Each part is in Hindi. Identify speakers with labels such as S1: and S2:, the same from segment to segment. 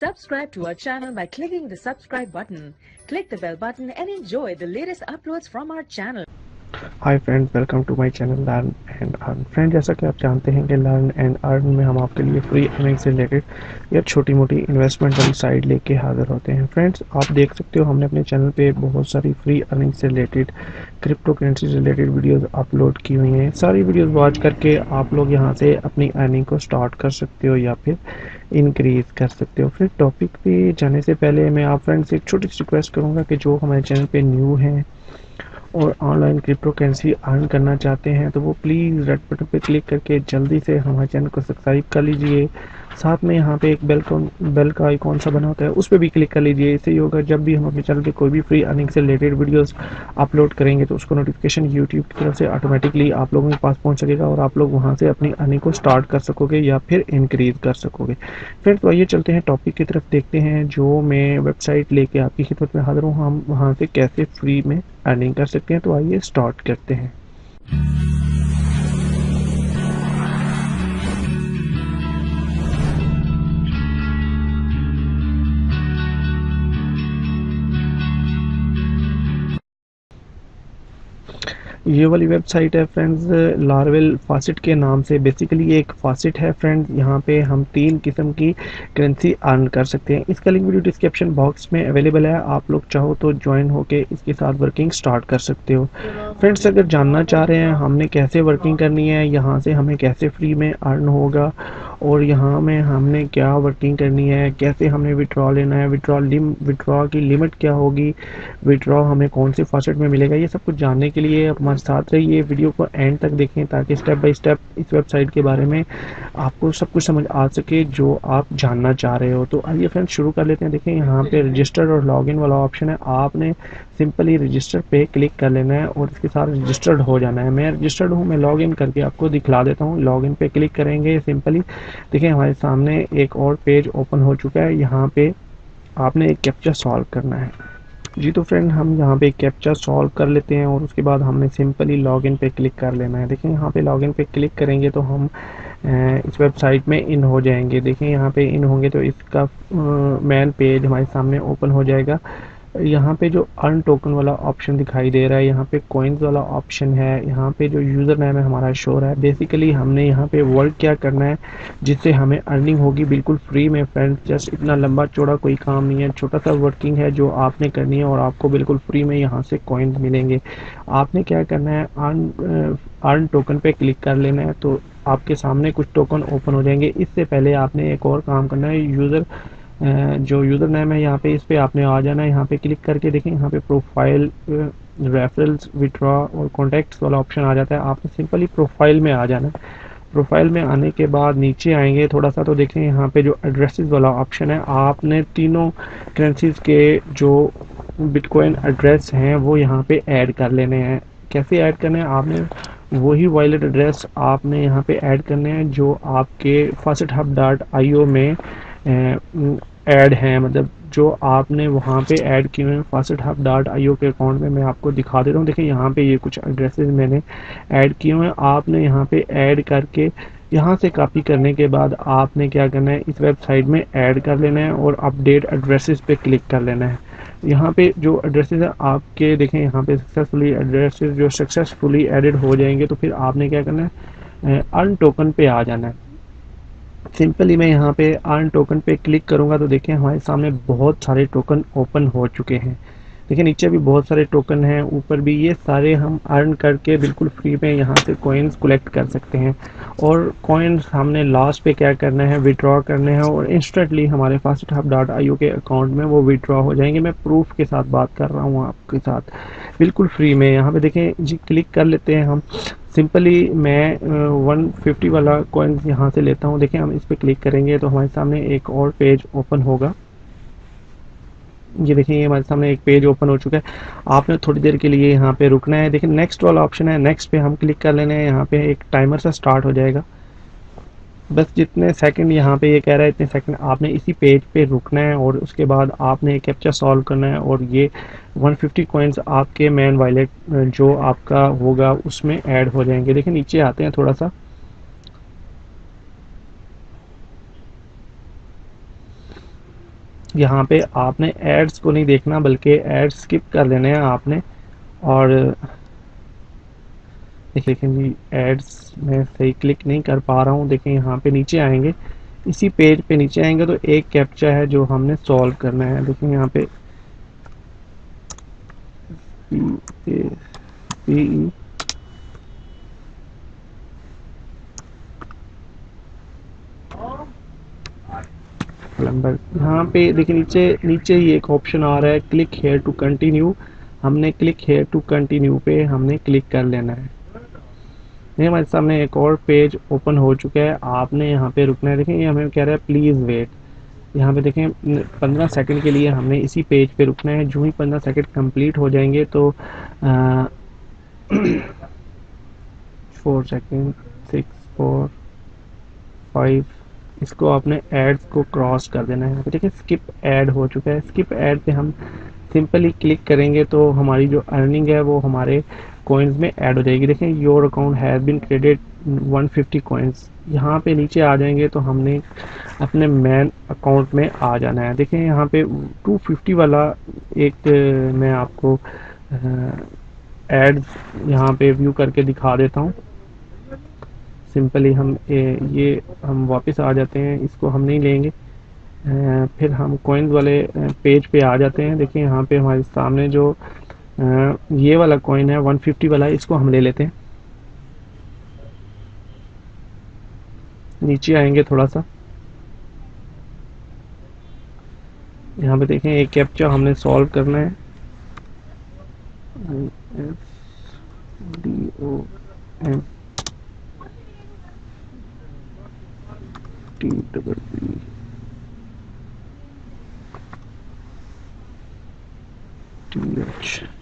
S1: Subscribe to our channel by clicking the subscribe button. Click the bell button and enjoy the latest uploads from our channel.
S2: Hi friends, welcome to my channel learn and earn. Friend, जैसा कि आप जानते हैं कि लर्न एंड अर्न में हम आपके लिए फ्री अर्निंग से रिलेटेड या छोटी मोटी इन्वेस्टमेंट वाली साइड लेके हाजिर होते हैं। फ्रेंड्स, आप देख सकते हो हमने अपने चैनल पे बहुत सारी फ्री अर्निंग से रिलेटेड, क्रिप्टो करेंसी से रिलेटेड वीडियोस अपलोड की हुई हैं। सारी वीडियोस वॉच करके आप लोग यहां से अपनी अर्निंग को स्टार्ट कर सकते हो या फिर इंक्रीज कर सकते हो। फिर टॉपिक पे जाने से पहले मैं आप फ्रेंड्स से एक छोटी सी रिक्वेस्ट करूँगा कि जो हमारे चैनल पे न्यू हैं और ऑनलाइन क्रिप्टो करेंसी अर्न करना चाहते हैं तो वो प्लीज़ रेड बटन पे क्लिक करके जल्दी से हमारे चैनल को सब्सक्राइब कर लीजिए। साथ में यहाँ पे एक बेल का आइकॉन सा बना होता है, उस पर भी क्लिक कर लीजिए। इससे ये होगा जब भी हम अपने चैनल पे कोई भी फ्री अर्निंग से रिलेटेड वीडियोस अपलोड करेंगे तो उसको नोटिफिकेशन यूट्यूब की तरफ से ऑटोमेटिकली आप लोगों के पास पहुँच सकेगा और आप लोग वहाँ से अपनी अर्निंग को स्टार्ट कर सकोगे या फिर इंक्रीज कर सकोगे। फिर तो आइए चलते हैं टॉपिक की तरफ, देखते हैं जो मैं वेबसाइट लेके आपकी खिदमत में हाजिर हूँ, हम वहाँ से कैसे फ्री में अर्निंग कर सकते हैं। तो आइए स्टार्ट करते हैं। ये वाली वेबसाइट है फ्रेंड्स, लारवेल फासिट के नाम से। बेसिकली ये एक फासिट है फ्रेंड्स, यहाँ पे हम 3 किस्म की करेंसी अर्न कर सकते हैं। इसका लिंक वीडियो डिस्क्रिप्शन बॉक्स में अवेलेबल है, आप लोग चाहो तो ज्वाइन होके इसके साथ वर्किंग स्टार्ट कर सकते हो। फ्रेंड्स, अगर जानना चाह रहे हैं हमने कैसे वर्किंग करनी है, यहाँ से हमें कैसे फ्री में अर्न होगा और यहाँ में हमने क्या वर्किंग करनी है, कैसे हमने विड्रॉ लेना है, विड्रॉ की लिमिट क्या होगी, विड्रॉ हमें कौन से फासेट में मिलेगा, ये सब कुछ जानने के लिए हमारे साथ रहिए। वीडियो को एंड तक देखें ताकि स्टेप बाय स्टेप इस वेबसाइट के बारे में आपको सब कुछ समझ आ सके जो आप जानना चाह रहे हो। तो आइए फ्रेंड्स शुरू कर लेते हैं। देखें यहाँ पे रजिस्टर और लॉगिन वाला ऑप्शन है, आपने सिंपली रजिस्टर पे क्लिक कर लेना है और इसके साथ रजिस्टर्ड हो जाना है। मैं रजिस्टर्ड हूँ, मैं लॉगिन करके आपको दिखला देता हूँ। लॉगिन पे क्लिक करेंगे, सिंपली देखिए हमारे सामने एक और पेज ओपन हो चुका है। यहाँ पे आपने एक कैप्चा सॉल्व करना है जी। तो फ्रेंड, हम यहाँ पे कैप्चा सॉल्व कर लेते हैं और उसके बाद हमने सिंपली लॉगिन पे क्लिक कर लेना है। देखिए यहाँ पे लॉगिन पे क्लिक करेंगे तो हम इस वेबसाइट में इन हो जाएंगे। देखिए यहाँ पे इन होंगे तो इसका मेन पेज हमारे सामने ओपन हो जाएगा। यहाँ पे जो अर्न टोकन वाला ऑप्शन दिखाई दे रहा है, यहाँ पे कॉइन्स वाला ऑप्शन है, यहाँ पे जो यूज़र नेम है हमारा शो रहा है। बेसिकली हमने यहाँ पे वर्क क्या करना है जिससे हमें अर्निंग होगी बिल्कुल फ्री में। फ्रेंड्स, जस्ट इतना लंबा चौड़ा कोई काम नहीं है, छोटा सा वर्किंग है जो आपने करनी है और आपको बिल्कुल फ्री में यहाँ से कॉइन्स मिलेंगे। आपने क्या करना है, अर्न टोकन पे क्लिक कर लेना है तो आपके सामने कुछ टोकन ओपन हो जाएंगे। इससे पहले आपने एक और काम करना है, जो यूज़र नेम है यहाँ पे इस पे आपने आ जाना है। यहाँ पे क्लिक करके देखें, यहाँ पे प्रोफाइल, रेफरल्स, विड्रॉ और कॉन्टैक्ट्स वाला ऑप्शन आ जाता है। आपने सिंपली प्रोफाइल में आ जाना है। प्रोफाइल में आने के बाद नीचे आएंगे थोड़ा सा तो देखें यहाँ पे जो एड्रेसेस वाला ऑप्शन है, आपने तीनों करेंसीज के जो बिटकॉइन एड्रेस हैं वो यहाँ पे ऐड कर लेने हैं। कैसे ऐड करने हैं, आपने वही वॉलेट एड्रेस आपने यहाँ पे ऐड करने हैं जो आपके faucethub.io में ऐड हैं, मतलब जो आपने वहाँ पे ऐड किए हैं faucethub.io के अकाउंट में। मैं आपको दिखा देता हूँ। देखिए यहाँ पे ये कुछ एड्रेसेस मैंने ऐड किए हुए हैं, आपने यहाँ पे ऐड करके यहाँ से कॉपी करने के बाद आपने क्या करना है, इस वेबसाइट में ऐड कर लेना है और अपडेट एड्रेसेस पे क्लिक कर लेना है। यहाँ पे जो एड्रेसेस है आपके, देखें यहाँ पे सक्सेसफुली एड्रेसेस जो सक्सेसफुली एडिड हो जाएंगे तो फिर आपने क्या करना है, अर्न टोकन पे आ जाना है। सिंपली मैं यहाँ पे अर्न टोकन पे क्लिक करूँगा तो देखिए हमारे सामने बहुत सारे टोकन ओपन हो चुके हैं। देखिए नीचे भी बहुत सारे टोकन हैं, ऊपर भी, ये सारे हम अर्न करके बिल्कुल फ्री में यहाँ से कॉइन्स कलेक्ट कर सकते हैं। और कॉइन्स हमने लास्ट पे क्या करना है, विड्रॉ करने हैं और इंस्टेंटली हमारे faucethub.io के अकाउंट में वो विड्रॉ हो जाएंगे। मैं प्रूफ के साथ बात कर रहा हूँ आपके साथ, बिल्कुल फ्री में। यहाँ पे देखें जी, क्लिक कर लेते हैं हम। सिंपली मैं 150 वाला कॉइन यहाँ से लेता हूँ। देखें हम इस पर क्लिक करेंगे तो हमारे सामने एक और पेज ओपन होगा। ये देखिए हमारे सामने एक पेज ओपन हो चुका है। आपने थोड़ी देर के लिए यहाँ पे रुकना है। देखिए नेक्स्ट वाला ऑप्शन है, नेक्स्ट पे हम क्लिक कर लेने हैं। यहाँ पे एक टाइमर सा स्टार्ट हो जाएगा, बस जितने सेकंड यहाँ पे ये कह रहा है इतने सेकंड आपने इसी पेज पे रुकना है और उसके बाद आपने कैप्चा सॉल्व करना है और ये 150 कॉइन्स आपके मेन वॉलेट जो आपका होगा उसमें ऐड हो जाएंगे। देखिए नीचे आते हैं थोड़ा सा, यहाँ पे आपने एड्स को नहीं देखना बल्कि एड्स स्किप कर लेने हैं आपने। और देखिए जी एड्स में सही क्लिक नहीं कर पा रहा हूँ। देखिए यहाँ पे नीचे आएंगे, इसी पेज पे नीचे आएंगे तो एक कैप्चा है जो हमने सॉल्व करना है। देखिए यहाँ पे PACE प्लम्बर, यहाँ पे देखिए नीचे नीचे ही एक ऑप्शन आ रहा है क्लिक हेयर टू कंटिन्यू। हमने क्लिक हेयर टू कंटिन्यू पे हमने क्लिक कर लेना है। नहीं, हमारे सामने एक और पेज ओपन हो चुका है, आपने यहाँ पे रुकना है। देखें ये हमें कह रहा है प्लीज़ वेट। यहाँ पे देखें 15 सेकंड के लिए हमने इसी पेज पे रुकना है। जो ही 15 सेकंड कंप्लीट हो जाएंगे तो 4 सेकंड 6 4 5 इसको आपने एड्स को क्रॉस कर देना है। देखिए स्किप ऐड हो चुका है। स्किप ऐड पे हम सिंपली क्लिक करेंगे तो हमारी जो अर्निंग है वो हमारे कॉइन्स में ऐड हो जाएगी। देखें your account has been credit 150 coins. यहाँ पे नीचे आ जाएंगे तो हमने अपने मेन अकाउंट में आ जाना है। देखें यहाँ पे 250 वाला एक मैं आपको एड्स यहाँ पे व्यू करके दिखा देता हूँ। सिंपली हम ये हम वापस आ जाते हैं, इसको हम नहीं लेंगे। फिर हम कॉइन्स वाले पेज पे आ जाते हैं। देखिए यहाँ पे हमारे सामने जो ये वाला कॉइन है 150 वाला, इसको हम ले लेते हैं। नीचे आएंगे थोड़ा सा, यहाँ पे देखें एक कैप्चा हमने सॉल्व करना है।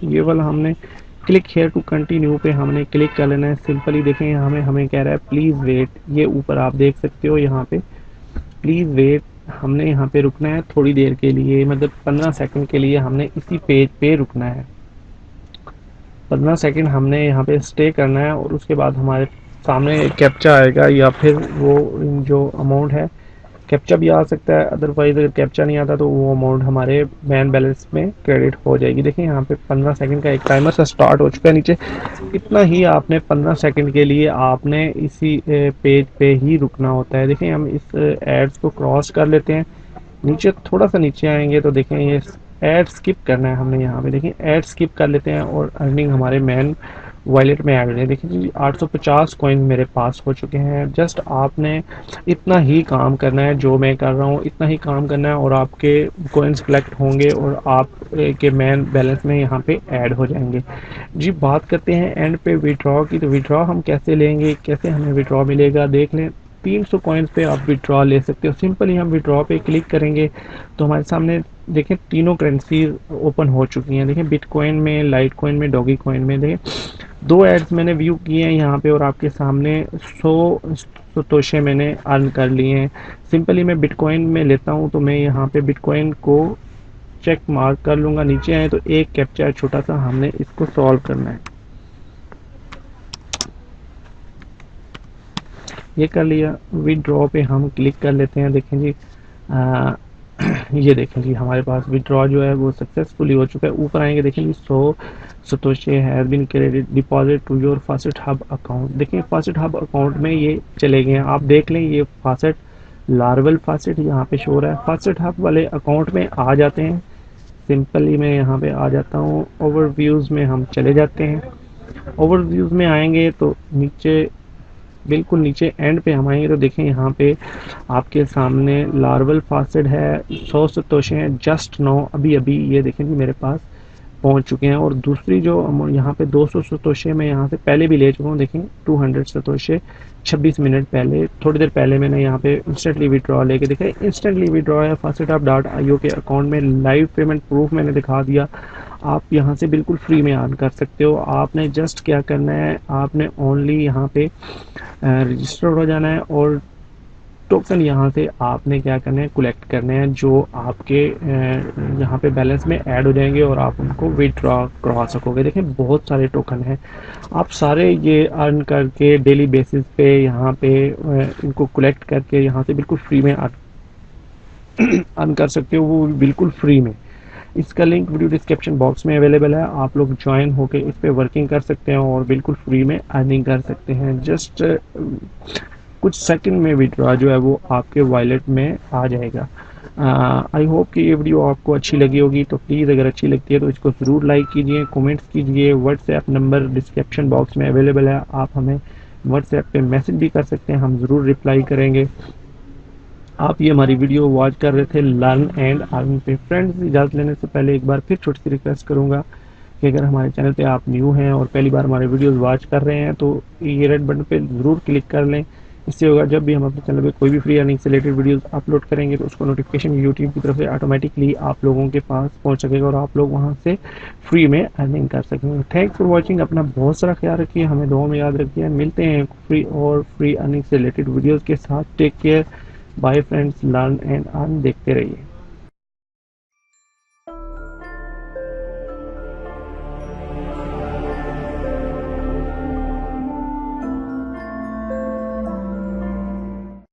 S2: ये वाला हमने क्लिक हेयर टू कंटिन्यू पे हमने क्लिक कर लेना है। सिंपली देखें हमें कह रहा है प्लीज़ वेट। ये ऊपर आप देख सकते हो यहाँ पे प्लीज़ वेट। हमने यहाँ पे रुकना है थोड़ी देर के लिए, मतलब 15 सेकंड के लिए हमने इसी पेज पे रुकना है। 15 सेकंड हमने यहाँ पे स्टे करना है और उसके बाद हमारे सामने एक कैप्चा आएगा या फिर वो जो अमाउंट है, कैप्चा भी आ सकता है, अदरवाइज अगर कैप्चा नहीं आता तो वो अमाउंट हमारे मैन बैलेंस में क्रेडिट हो जाएगी। देखिए यहाँ पे 15 सेकंड का एक टाइमर सा स्टार्ट हो चुका है नीचे। इतना ही आपने 15 सेकंड के लिए आपने इसी पेज पे ही रुकना होता है। देखिए हम इस एड्स को क्रॉस कर लेते हैं, नीचे थोड़ा सा नीचे आएंगे तो देखें ये ऐड स्किप करना है हमने। यहाँ पे देखें ऐड स्किप कर लेते हैं और अर्निंग हमारे मैन वॉलेट में ऐड हो जाए। देखिए जी 850 कॉइन मेरे पास हो चुके हैं। जस्ट आपने इतना ही काम करना है जो मैं कर रहा हूँ, इतना ही काम करना है और आपके कॉइन्स कलेक्ट होंगे और आप के मैन बैलेंस में यहाँ पे ऐड हो जाएंगे। जी बात करते हैं एंड पे विड्रॉ की। तो विड्रॉ हम कैसे लेंगे, कैसे हमें विड्रॉ मिलेगा, देख लें। 300 कॉइन्स पे आप विड्रॉ ले सकते हो। सिंपली हम विड्रॉ पे क्लिक करेंगे तो हमारे सामने देखें तीनों करेंसी ओपन हो चुकी हैं। देखें बिटकॉइन में, लाइट कॉइन में, डॉगी कॉइन में। देखें 2 एड्स मैंने व्यू किए हैं यहाँ पे और आपके सामने 100 सतोशे मैंने अर्न कर लिए हैं। सिंपली मैं बिटकॉइन में लेता हूँ तो मैं यहाँ पे बिटकॉइन को चेक मार्क कर लूँगा। नीचे आए तो एक कैप्चा छोटा सा, हमने इसको सॉल्व करना है। ये कर लिया। विड्रॉ पे हम क्लिक कर लेते हैं। देखें जी ये देखें जी हमारे पास विड्रॉ जो है वो सक्सेसफुली हो चुका है। ऊपर आएंगे देखें जी 100 satoshi have been credit deposit to your faucet hub account. देखें फासेट हब अकाउंट में ये चले गए हैं। आप देख लें ये फासेट लार्वल फासेट यहाँ पे शो हो रहा है। फासेट हब वाले अकाउंट में आ जाते हैं। सिंपली मैं यहाँ पे आ जाता हूँ, ओवरव्यूज़ में हम चले जाते हैं। ओवरव्यूज़ में आएंगे तो नीचे बिल्कुल नीचे एंड पे हम आएंगे तो देखें यहाँ पे आपके सामने लार्वल फासेट है, 100 सतोशे हैं जस्ट नो अभी अभी ये देखें कि मेरे पास पहुँच चुके हैं। और दूसरी जो यहाँ पे 200 सतोशे मैं यहाँ से पहले भी ले चुका हूँ। देखें 200 सतोशे 26 मिनट पहले, थोड़ी देर पहले मैंने यहाँ पे इंस्टेंटली विड्रॉ लेके देखें इंस्टेंटली विड्रॉ है। facethub.io के अकाउंट में लाइव पेमेंट प्रूफ मैंने दिखा दिया। आप यहाँ से बिल्कुल फ्री में अर्न कर सकते हो। आपने जस्ट क्या करना है, आपने ओनली यहाँ पे रजिस्टर हो जाना है और टोकन यहाँ से आपने क्या करना है, कलेक्ट करने हैं जो आपके यहाँ पे बैलेंस में ऐड हो जाएंगे और आप उनको विड्रॉ करवा सकोगे। देखें बहुत सारे टोकन हैं, आप सारे ये अर्न करके डेली बेसिस पे यहाँ पे इनको कलेक्ट करके यहाँ से बिल्कुल फ्री में अर्न अर्न कर सकते हो, वो बिल्कुल फ्री में। इसका लिंक वीडियो डिस्क्रिप्शन बॉक्स में अवेलेबल है, आप लोग ज्वाइन होकर इस पर वर्किंग कर सकते हैं और बिल्कुल फ्री में अर्निंग कर सकते हैं। जस्ट कुछ सेकंड में विड्रॉ जो है वो आपके वॉलेट में आ जाएगा। आई होप कि ये वीडियो आपको अच्छी लगी होगी, तो प्लीज़ अगर अच्छी लगती है तो इसको ज़रूर लाइक कीजिए, कमेंट्स कीजिए। व्हाट्सएप नंबर डिस्क्रिप्शन बॉक्स में अवेलेबल है, आप हमें व्हाट्सएप पे मैसेज भी कर सकते हैं, हम ज़रूर रिप्लाई करेंगे। आप ये हमारी वीडियो वॉच कर रहे थे लर्न एंड अर्न पे। फ्रेंड्स, इजाज़त लेने से पहले एक बार फिर छोटी सी रिक्वेस्ट करूंगा कि अगर हमारे चैनल पे आप न्यू हैं और पहली बार हमारे वीडियोस वॉच कर रहे हैं तो ये रेड बटन पे ज़रूर क्लिक कर लें। इससे होगा जब भी हम अपने चैनल पे कोई भी फ्री अर्निंग से रिलेटेड वीडियोस अपलोड करेंगे तो उसको नोटिफिकेशन यूट्यूब की तरफ से ऑटोमेटिकली आप लोगों के पास पहुंच सकेगा और आप लोग वहां से फ्री में अर्निंग कर सकेंगे। थैंक्स फॉर वॉचिंग, अपना बहुत सारा ख्याल रखिए, हमें दुआ में याद रखिए। मिलते हैं फ्री अर्निंग से रिलेटेड वीडियोज़ के साथ। Take care, bye friends, learn and earn देखते रहिए।